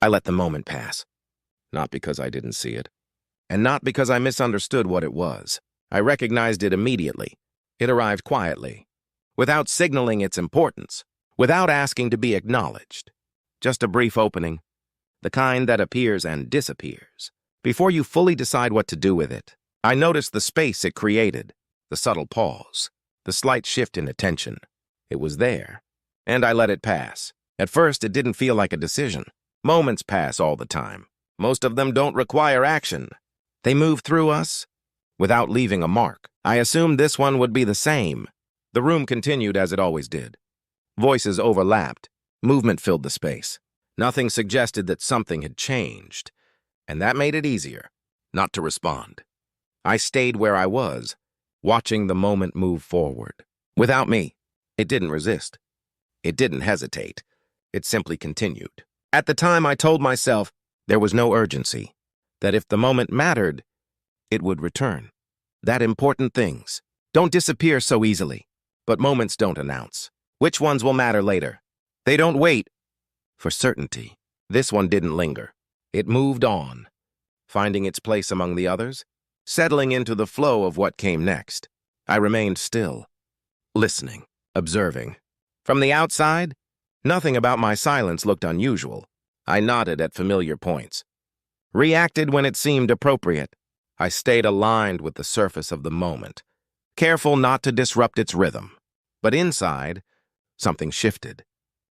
I let the moment pass. Not because I didn't see it, and not because I misunderstood what it was. I recognized it immediately. It arrived quietly, without signaling its importance, without asking to be acknowledged. Just a brief opening, the kind that appears and disappears, before you fully decide what to do with it. I noticed the space it created, the subtle pause, the slight shift in attention. It was there, and I let it pass. At first, it didn't feel like a decision. Moments pass all the time. Most of them don't require action. They move through us without leaving a mark. I assumed this one would be the same. The room continued as it always did. Voices overlapped. Movement filled the space. Nothing suggested that something had changed, and that made it easier not to respond. I stayed where I was, watching the moment move forward. Without me, it didn't resist. It didn't hesitate. It simply continued. At the time, I told myself there was no urgency, that if the moment mattered, it would return. That important things don't disappear so easily, but moments don't announce. Which ones will matter later? They don't wait for certainty. This one didn't linger. It moved on, finding its place among the others, settling into the flow of what came next. I remained still, listening, observing. From the outside, nothing about my silence looked unusual. I nodded at familiar points, reacted when it seemed appropriate. I stayed aligned with the surface of the moment, careful not to disrupt its rhythm. But inside, something shifted.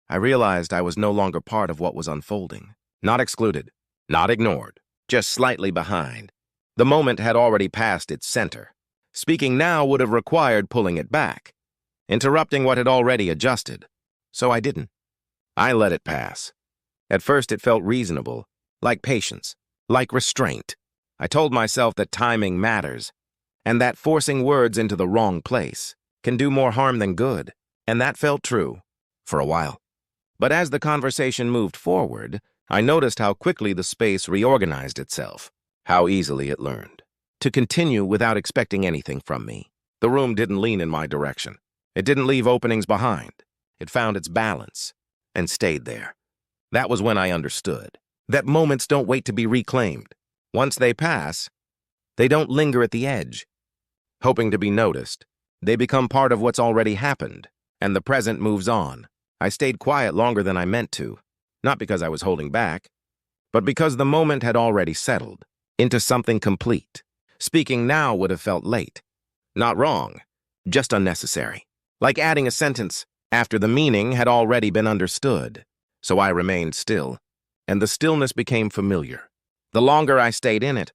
I realized I was no longer part of what was unfolding. Not excluded, not ignored, just slightly behind. The moment had already passed its center. Speaking now would have required pulling it back, interrupting what had already adjusted. So I didn't. I let it pass. At first it felt reasonable, like patience, like restraint. I told myself that timing matters, and that forcing words into the wrong place can do more harm than good, and that felt true, for a while. But as the conversation moved forward, I noticed how quickly the space reorganized itself, how easily it learned to continue without expecting anything from me. The room didn't lean in my direction. It didn't leave openings behind. It found its balance and stayed there. That was when I understood that moments don't wait to be reclaimed. Once they pass, they don't linger at the edge, hoping to be noticed. They become part of what's already happened, and the present moves on. I stayed quiet longer than I meant to, not because I was holding back, but because the moment had already settled into something complete. Speaking now would have felt late. Not wrong, just unnecessary. Like adding a sentence after the meaning had already been understood. So I remained still, and the stillness became familiar. The longer I stayed in it,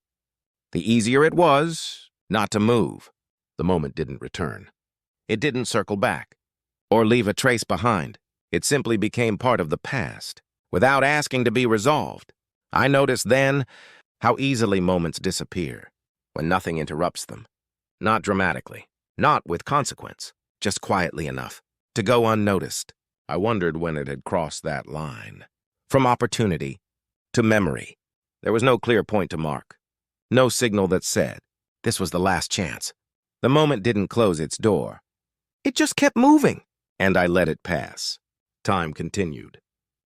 the easier it was not to move. The moment didn't return. It didn't circle back or leave a trace behind. It simply became part of the past, without asking to be resolved. I noticed then how easily moments disappear when nothing interrupts them. Not dramatically, not with consequence, just quietly enough to go unnoticed. I wondered when it had crossed that line. From opportunity to memory, there was no clear point to mark, no signal that said this was the last chance. The moment didn't close its door. It just kept moving, and I let it pass. Time continued.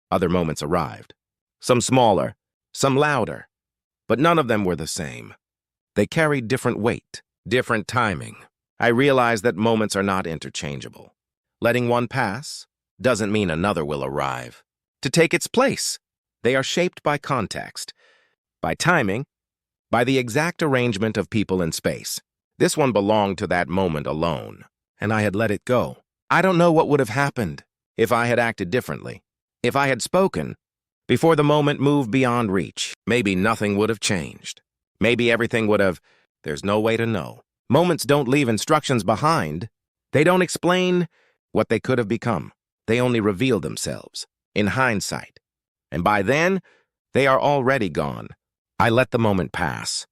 Other moments arrived, some smaller, some louder, but none of them were the same. They carried different weight, different timing. I realized that moments are not interchangeable. Letting one pass doesn't mean another will arrive to take its place. They are shaped by context, by timing, by the exact arrangement of people in space. This one belonged to that moment alone, and I had let it go. I don't know what would have happened if I had acted differently. If I had spoken before the moment moved beyond reach, maybe nothing would have changed. Maybe everything would have. There's no way to know. Moments don't leave instructions behind. They don't explain what they could have become. They only reveal themselves in hindsight. And by then, they are already gone. I let the moment pass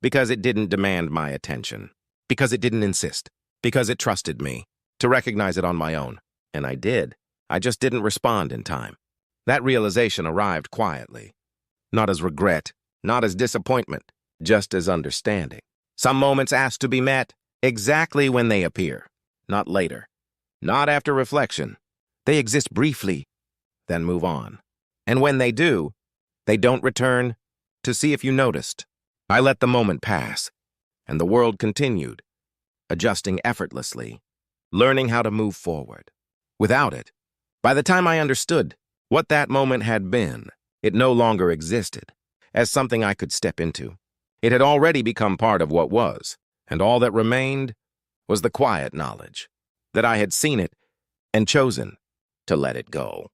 because it didn't demand my attention, because it didn't insist, because it trusted me to recognize it on my own. And I did. I just didn't respond in time. That realization arrived quietly, not as regret, not as disappointment, just as understanding. Some moments ask to be met exactly when they appear, not later, not after reflection. They exist briefly, then move on. And when they do, They don't return to see if you noticed. I let the moment pass, and the world continued, adjusting effortlessly, learning how to move forward. Without it, by the time I understood what that moment had been, it no longer existed as something I could step into. It had already become part of what was, and all that remained was the quiet knowledge that I had seen it and chosen to let it go.